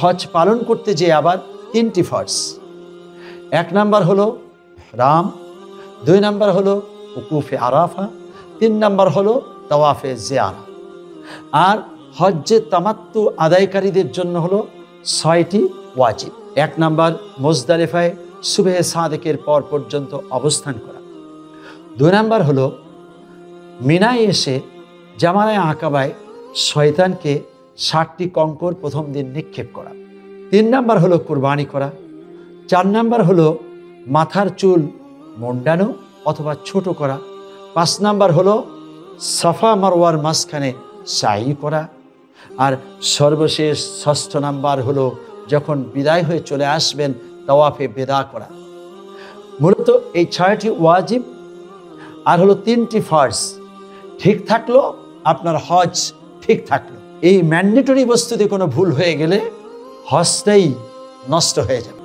হজ পালন করতে যে আবার 3টি ফরজ। 1 নাম্বার হলো ইহরাম, 2 নাম্বার হলো উকুফে আরাফা, 3 নাম্বার হলো তাওয়াফে জিয়ারা। আর হজ্জে তামাত্তু আদায়কারীদের জন্য হলো 6টি ওয়াজিব। 1 নাম্বার মুজদালিফায় সুবহে সাদেকের পর পর্যন্ত অবস্থান করা। 2 নাম্বার হলো মিনায় এসে জামারায়ে আকাবায় শয়তানকে 60টি কঙ্কর প্রথম দিন নিক্ষেপ করা। 3 নাম্বার হলো কুরবানি করা। 4 নাম্বার হলো মাথার চুল মুন্ডানো অথবা ছোট করা। 5 নাম্বার হলো সাফা মারওয়ার মাঝখানে সাই করা। আর সর্বশেষ 6ষ্ঠ নাম্বার হলো যখন বিদায় হয়ে চলে আসবেন তাওয়াফে বেদা করা। মূলত এই 6টি ওয়াজিব আর হলো 3টি ফরজ ঠিক থাকলো আপনার হজ ঠিক থাকলো। এই ম্যান্ডেটরি বস্তুতে কোনো ভুল হয়ে গেলে হজটাই নষ্ট হয়ে যাবে।